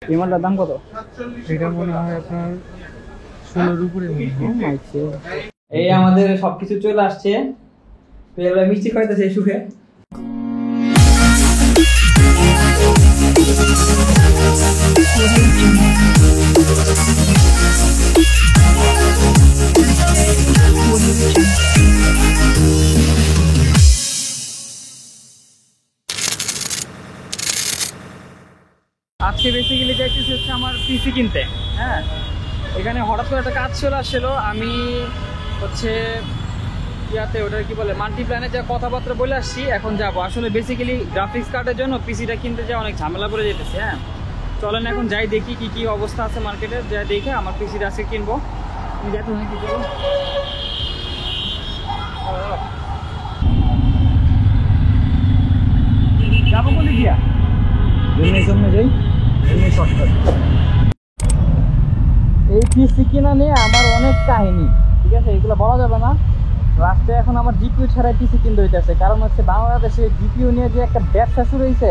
এই মালটার দাম কত? এটা মনে হয় আপনার 16-র উপরে। এই আমাদের সবকিছু চলে আসছে। তো এবার মিষ্টি খাইতেছে সুখে। আজকে বেসিক্যালি যাইতেছি হচ্ছে আমার পিসি কিনতে। হ্যাঁ, এখানে হঠাৎ করে একটা কাজ চলে আসছিল। আমি হচ্ছে ইয়াতে ওটা কি বলে মাল্টিপ্ল্যানে যা কথাবার্তা বলে আসছি, এখন যাবো। আসলে বেসিক্যালি গ্রাফিক্স কার্ডের জন্য পিসিটা কিনতে যা অনেক ঝামেলা পড়ে যেতেছে। হ্যাঁ, চলেন এখন যাই দেখি কি কি অবস্থা আছে মার্কেটে, যা দেখে আমার পিসিটা আজকে কিনবো। আমি যাতে কি করবো যাবো বলে গিয়া সামনে যাই। শর্টকাট এই পিসি কিনা নিয়ে আমার অনেক কাহিনী, ঠিক আছে, এগুলো বলা যাবে না। লাস্টে এখন আমার জিপিইউ ছাড়াই পিসি কিনতে হইতেছে, কারণ হচ্ছে বাংলাদেশে জিপিইউ নিয়ে যে একটা ব্যবসা শুরু হয়েছে।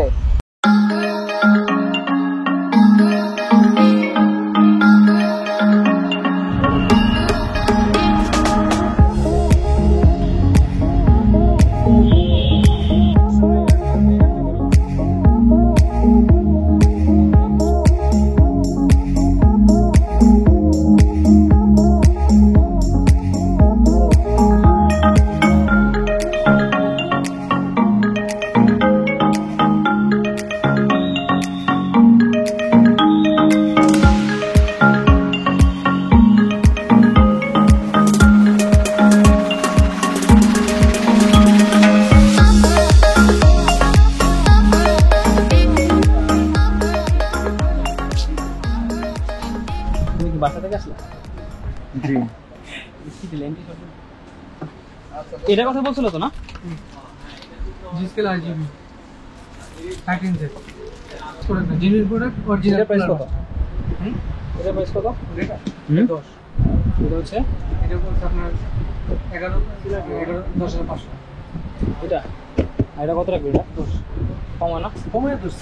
বাসা থেকে আসলে এটার কথা বলছিল তো না? জিসকেল আরজিবি 13Z করে না জেনুইন প্রোডাক্ট অরিজিনাল প্রাইস কত? এটা প্রাইস কত? এটা 10 এটা হচ্ছে এটা বলতে আপনার 10,500 এটা। আর এটা কত রাখবে? এটা 10 কম হয় না? কমে 10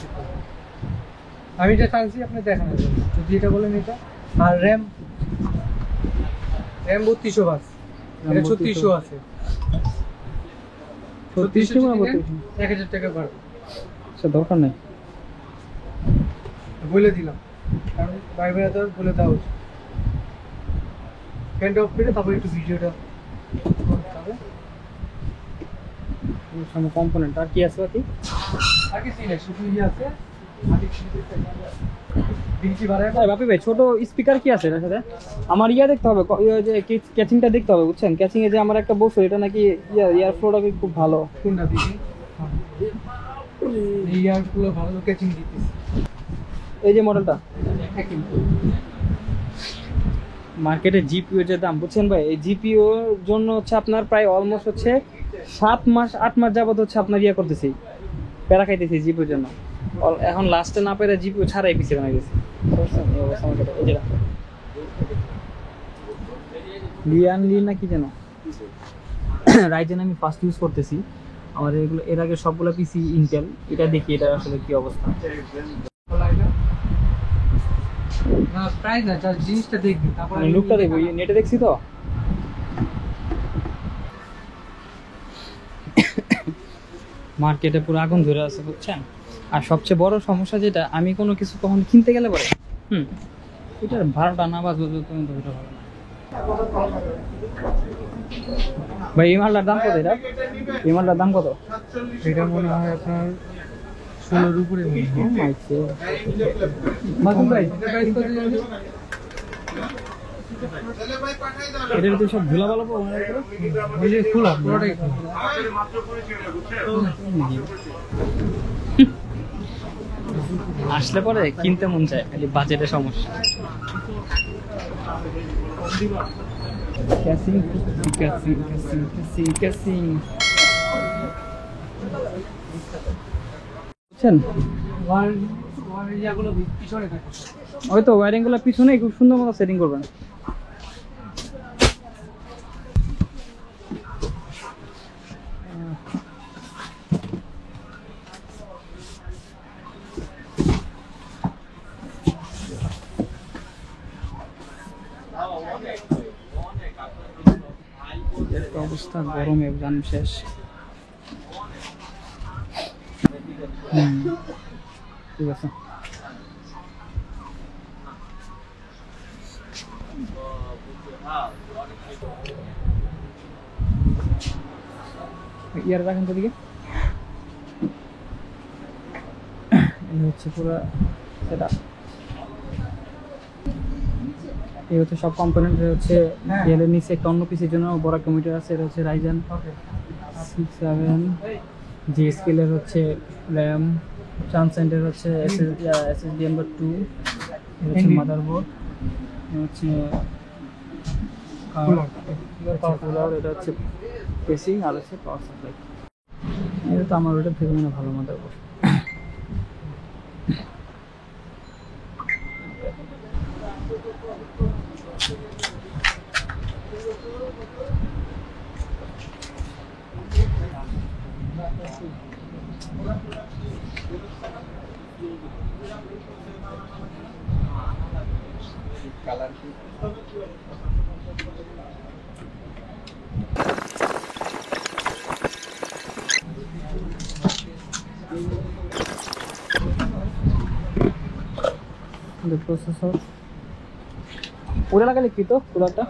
আমি এটা চাইছি আপনি দেখানোর জন্য, যদি এটা বলেন এটা। আর র্যাম 3200 বাস, এটা 3600 আছে। 3600 না 1000 টাকা বাড়বে। আচ্ছা, দরকার নেই, বলে দিলাম, কারণ ভাই ভাই তো বলে দাও। ফ্যানটা অফ করে তারপর একটু ভিডিওটা হবে। সামনে কম্পোনেন্ট আর কি আছে বাকি? আর কিছু নেই, শুধু আছে আদিক ডিজি বাড়ায়। বাপি ভাই, ছোট স্পিকার কি আছে এর সাথে? আমার ইয়া দেখতে হবে, যে ক্যাচিংটা দেখতে হবে, বুঝছেন? ক্যাচিং এ যে আমার একটা বসে, এটা নাকি ইয়ার ফ্লোটা খুব ভালো। কোনটা দিছি? ইয়ার পুরো ভালো ক্যাচিং দিতেছে। এই যে মডেলটা মার্কেটে জিপিইউ এর যে দাম, বুঝছেন ভাই, এই জিপিইউ এর জন্য হচ্ছে আপনার প্রায় অলমোস্ট হচ্ছে 7 মাস 8 মাস যাবত হচ্ছে আপনার ইয়া করতেছি, প্যারা খাইতেছি জিপিইউ এর জন্য। এখন লাস্টে না পেরে জিপিইউ ছাড়াই পিসি বানাই দিয়েছি। লিয়ান লি না কি যেন রাইজেন আমি ফার্স্ট ইউজ করতেছি। আমার এগুলো এর আগে সবগুলো পিসি ইন্টেল। এটা দেখি এটা আসলে কি অবস্থা। না প্রাইস না, জাস্ট জিনিসটা দেখবি, তারপর আমি লুকটা দেখবো, নেটে দেখছি তো। মার্কেটে পুরো আগুন ধরে আছে, বুঝছেন? আর সবচেয়ে বড় সমস্যা যেটা, আমি কোনো কিছু কখন কিনতে গেলে পরে এটার 12টা না বাজবে তুমি তো এটা হবে না। ভাই এই মালটার দাম কত? এটা এই মালটার দাম কত? এটা মনে হয় আপনার 16-র উপরে। মাসুম ভাই, এটার তো সব ধুলা ভালো পাবো এই যে খোলা পুরোটাই আসলে পরে কিনতে মন চায়, খালি বাজেটের সমস্যা। Casing casing casing casing casing, বুঝছেন? ওই তো ওয়ারিং গুলো পিছনে খুব সুন্দর মতো সেটিং করবেন। একটা অবস্থা, গরমে জান শেষ। ঠিক আছে, ইয়ার রাখেন তো দিকে। এই হচ্ছে পুরো সেটা, এই হচ্ছে সব কম্পোনেন্ট হচ্ছে। এর নিচে একটা অন্য পিসের জন্য বড় কম্পিউটার আছে, এটা হচ্ছে রাইজেন 6-7 জি স্কেলের হচ্ছে র্যাম, ট্রান্সেন্ডের হচ্ছে এসএসডি নাম্বার 2, হচ্ছে মাদারবোর্ড, হচ্ছে কুলার, এটা হচ্ছে পেসিং, আর হচ্ছে পাওয়ার সাপ্লাই। এটা তো আমার ওটা থেকে মনে ভালো মাদারবোর্ড। প্রসেসর ওটা লাগালে কি তো কুলারটা,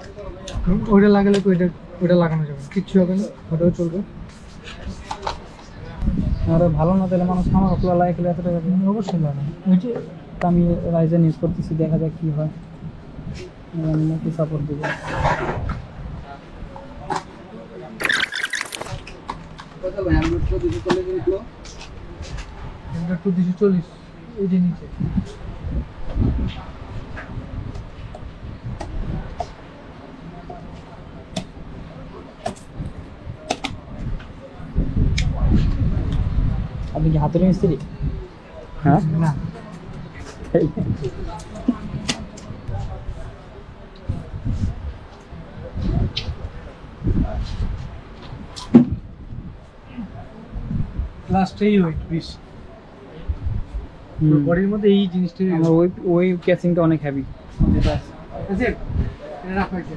ওইটা লাগালে তো ওইটা লাগানো যাবে, কিচ্ছু হবে না, ওটাও চলবে। আর ভালো না তাহলে মানুষ আমার কুলার লাগাই খেলে এত টাকা দিয়ে। অবশ্যই লাগানো। ওই যে আমি রাইজেন ইউজ করতেছি, দেখা যাক কি হয়, নাকি সাপোর্ট দেবো। এটা 240 এই যে নিচে। আপনি কি হাতের মিস্ত্রি? হ্যাঁ না, লাস্টেই ওয়েট 20 বডির মধ্যে এই জিনিসটাই। আমার ওই ক্যাচিংটা অনেক হেভি, যেটা আছে এটা রাখো একটা।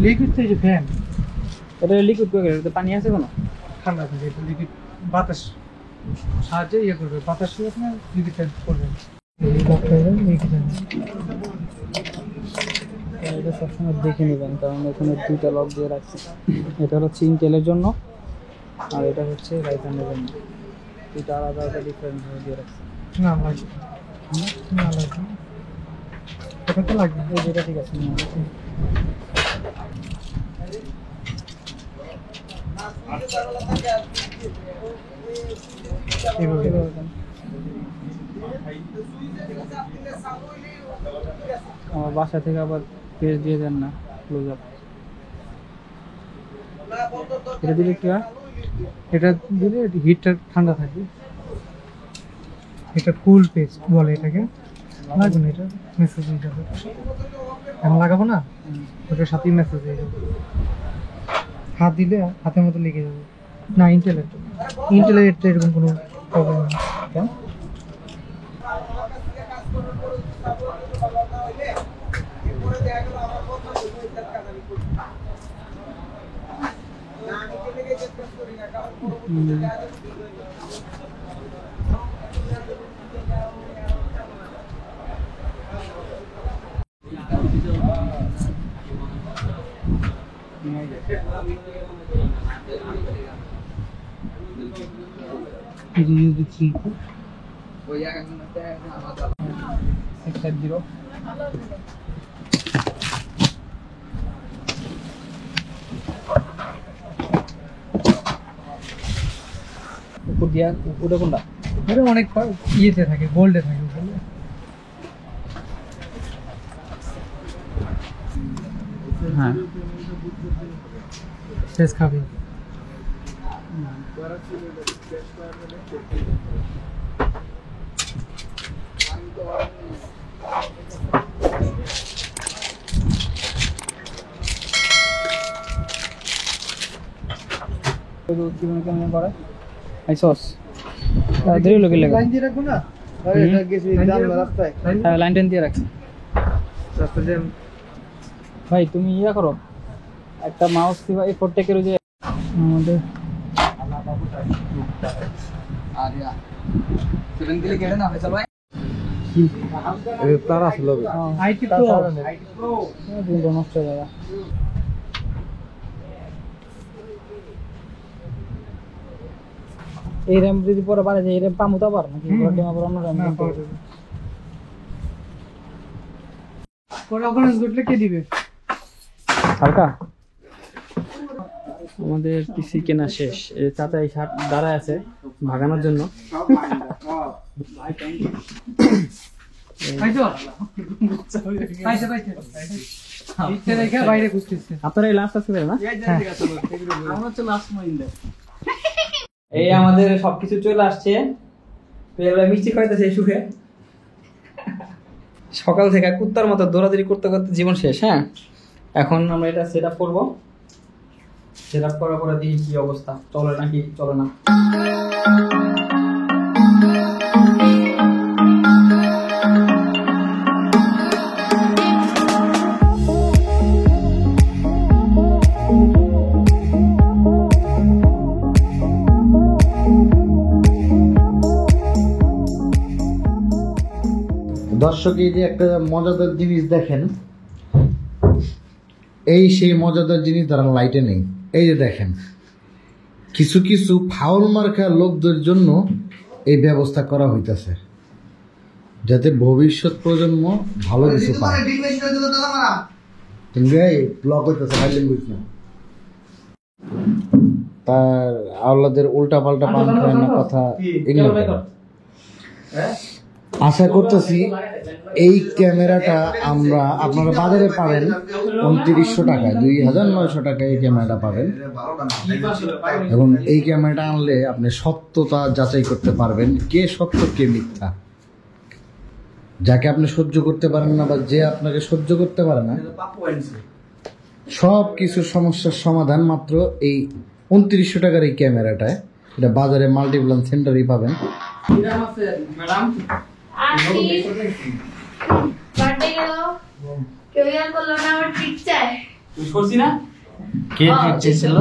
লিকুইড থেকে ফ্যান, এটা লিকুইড করে, এটাতে পানি আছে কোনো? ঠান্ডা থাকে, এটা লিকুইড বাতাস সাহায্যে ইয়ে করবে, বাতাস আপনার লিকুইডটা করবে। এটা সবসময় দেখে নেবেন, কারণ এখানে দুইটা লক দিয়ে রাখছি। এটা হচ্ছে ইন্টেলের জন্য, আর এটা হচ্ছে রাইজেনের জন্য। দুইটা আলাদা আলাদা ডিফারেন্ট দিয়ে রাখছি। না লাগবে না, লাগবে এটা তো লাগবে। এই যেটা ঠিক আছে, আমার বাসা থেকে আবার পেজ দিয়ে দেন না, ক্লোজ আপ। এটা দিলে কি হয়? এটা দিলে হিটটা ঠান্ডা থাকবে। এটা কুল পেজ বলে এটাকে, লাগবে না, এটা মেসেজ হয়ে যাবে। এখন লাগাবো না, ওটার সাথেই মেসেজ হয়ে যাবে। হাত দিলে হাতের মতো লেগে যাবে। না, ইন্টেলের এটা এরকম কোনো প্রবলেম নেই। কেন? দিচ্ছি 650 উপর দিয়া, উপরে কোনটা? এটা অনেক ইয়েতে থাকে, গোল্ডে থাকে। হ্যাঁ, শেষ খাবে। জীবনে কেমন করে আইসস তাড়াতাড়ি লোকে লাগে। লাইন দিয়ে রাখবো না, হ্যাঁ লাইন টেন দিয়ে রাখছি ভাই তুমি ইয়া করো একটা মাউস দিবা এই ফোরটেকের যে আমাদের তার আসলে আইটি প্রো নষ্ট হয়ে যাবে এই র্যাম যদি পরে বাড়ে যায় এই র্যাম পামু তো আবার নাকি আবার অন্য র্যাম পরে অপারেশন করলে কে দিবে হালকা আমাদের পিসি কেনা শেষ এই চাচা এই শার্ট দাঁড়ায় আছে ভাগানোর জন্য বাইরে খুঁজতেছে আপনারা এই লাস্ট আছে না এই আমাদের সবকিছু চলে আসছে মিষ্টি খাইতেছে সুখে সকাল থেকে কুত্তার মতো দৌড়াদৌড়ি করতে করতে জীবন শেষ। হ্যাঁ এখন আমরা এটা সেট আপ করবো, সেট আপ করার পরে দেখি কি অবস্থা, চলে নাকি চলে না। দর্শক এই যে একটা মজাদার জিনিস দেখেন, এই সেই মজাদার জিনিস যারা লাইটে নেই। এই যে দেখেন কিছু কিছু ফাউল মার্কা লোকদের জন্য এই ব্যবস্থা করা হইতেছে, যাতে ভবিষ্যৎ প্রজন্ম ভালো কিছু পায়। ব্লক হইতেছে তার আওলাদের উল্টা পাল্টা পান খায় না কথা এগুলো। আশা করতেছি এই ক্যামেরাটা আমরা আপনারা বাজারে পাবেন 2900 টাকায়, 2900 টাকায় এই ক্যামেরাটা পাবেন। এবং এই ক্যামেরাটা আনলে আপনি সত্যতা যাচাই করতে পারবেন, কে সত্য কে মিথ্যা। যাকে আপনি সহ্য করতে পারেন না বা যে আপনাকে সহ্য করতে পারে না, সব কিছু সমস্যার সমাধান মাত্র এই 2900 টাকার এই ক্যামেরাটায়। এটা বাজারে মাল্টিপ্লান সেন্টারেই পাবেন। কে ট্রিট চেয়েছিল?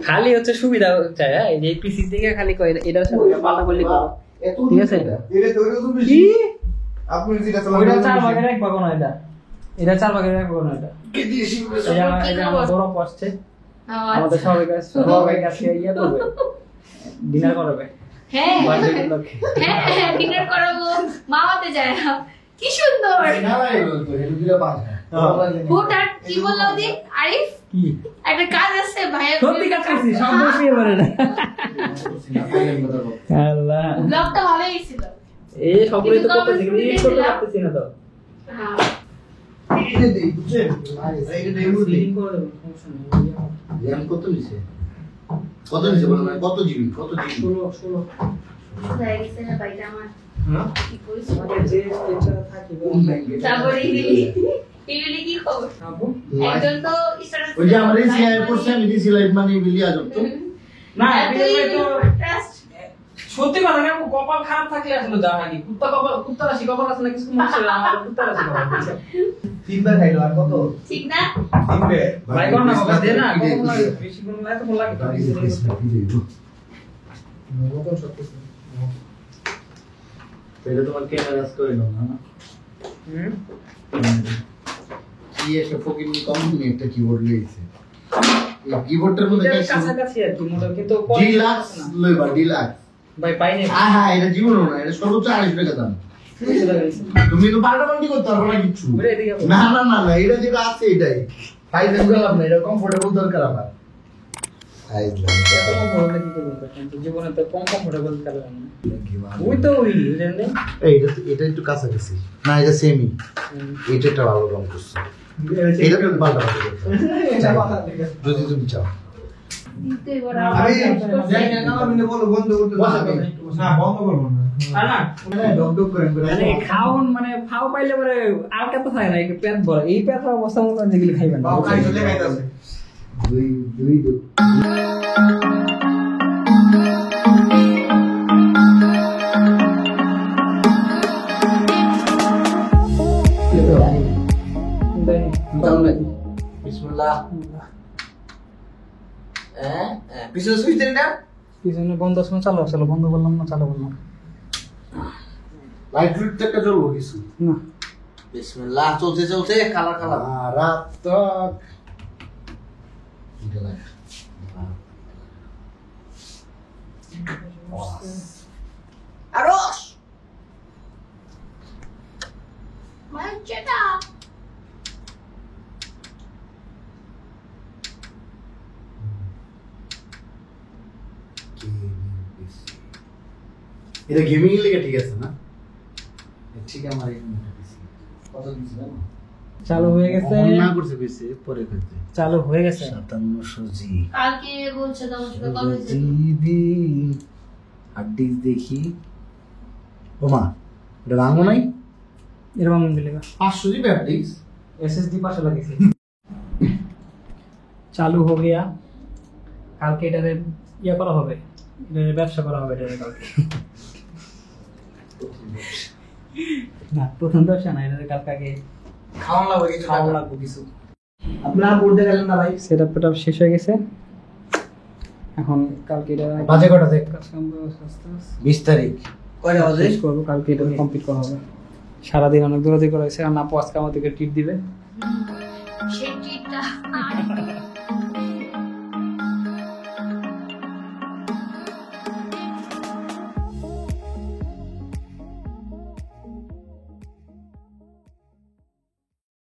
খালি হচ্ছে সুবিধা চাই, এই যে পিসি থেকে খালি কয় এটার সাথে পাল্টা করলে ঠিক আছে। আপনি যেটা ওইটা 4 ভাগের 1 ভাগ না, এটা 4 ভাগের 1 ভাগ না। এটা বড় পড়ছে আমাদের সবাই কাছে ইয়া করবে, ডিনার করবে। হ্যাঁ হ্যাঁ ডিনার করাবো, মামাতে যায় না। কি সুন্দর হুটার কি বললো দি আরিফ, কি একটা কাজ আছে ভাইয়া, সত্যি কাজ করছি, সব বসিয়ে পারে না। আল্লাহ ব্লগটা ভালো হয়েছিল। এই সবগুলো তো করতেছি কিন্তু এই করতে পারতেছি না তো। হ্যাঁ এটা দেই বুঝছেন, এটা দেই বুঝলি করে দেব, সমস্যা নেই। র্যাম কত নিছে বলেন, কত জিবি 16 হয়ে গেছে না ভাইটা আমার। হ্যাঁ কি কইছ আমাদের যে টেনশনে থাকি তারপরে ইলি কি খবর? আপু একজন তো স্ট্যাটাস ওই যে আমাদের সিআই করছে, আমি দিছি লাইভ মানে বিলি আজব তো না এটা তো ট্রাস্ট সত্যি কথা না, কপাল খারাপ থাকলে আসলে যা হয় কি কুত্তা রাশি কপাল আছে না, কিছু মুখছে আমার কুত্তা রাশি কপাল বুঝছো। তিনবার খাইলো আর কত ঠিক না? তিনবার ভাই কোন না বাবা দে না, কোন লাগে বেশি কোন লাগে তো কোন লাগে এটা তোমার ক্যামেরা করে নাও না। কি একটা ফকিনি কোম্পানি একটা কিবোর্ড লইছে, এই কিবোর্ডের মধ্যে এটা কাছাকাছি আর কি মনে কিন্তু ডিলাক্স লইবা, ডিলাক্স ভাই পাইনি। আহা এটা জীবনও না, এটা সর্বোচ্চ 80 টাকা দাম। তুমি তো পাল্টাপাল্টি করতে পারবে না কিছু। না না না না, এটা যেটা আছে এটাই ফাইল লাভ না, এটা কমফোর্টেবল দরকার আমার। জীবনে তো কম কমফোর্টেবল কারণ ওই তো ওই জানেন এটা একটু কাছাকাছি না, এটা সেমি, এটা একটা ভালো রং করছে, এটা তো পাল্টাপাল্টি করতে যদি তুমি চাও। তুই বড় আমি জানি না, আমি বলো বন্ধ করতে না, বন্ধ করব না। আর না ডক ডক করে মানে খাওন মানে ফাও পাইলে পরে আর কত খায় না একটু পেট ভরে এই পেটের অবস্থা মতো যেগুলি খাইবেন না দুই দুই দুই বিসমিল্লাহ পিছনে সুইচ দেন না পিছনে বন্ধ সময় চালু আসলো বন্ধ করলাম না চালু করলাম লাইট রুট থেকে জ্বলবো কিছু না বিসমিল্লাহ চলছে চলছে কালার কালার রাত তক আরশ মাইচেটা এটা গেমিং এর লেগে ঠিক আছে না ঠিক আমার কত দিছি জানো চালু হয়ে গেছে না করছে কইছে পরে কইছে চালু হয়ে গেছে 5700 জি কালকে বলছে তো আমার সাথে কবে হয়েছে জিবি হার্ড দেখি ওমা এটা রাঙো নাই এরকম মিলেগা 500 জিবি হার্ড ডিস্ক एसएसडी পাশে লাগিয়েছি চালু हो गया কালকে এটারে ইয়া করা হবে এটারে ব্যবসা করা হবে এটারে কালকে না প্রথম ব্যবসা না এটারে কালকে আগে খাওয়ান লাগবে কিছু খাওয়া লাগবে কিছু আপনারা পড়তে গেলেন না ভাই সেটআপ পেটআপ শেষ হয়ে গেছে এখন কালকে এটা বাজে কটা দেখ কাজ কাম আস্তে আস্তে 20 তারিখ কয়টা বাজে শেষ করবো কালকে এটা কমপ্লিট করা হবে সারাদিন অনেক দৌড়াদৌড়ি করা হয়েছে আর আপু আজকে আমাদেরকে ট্রিট দিবে সেই ট্রিটটা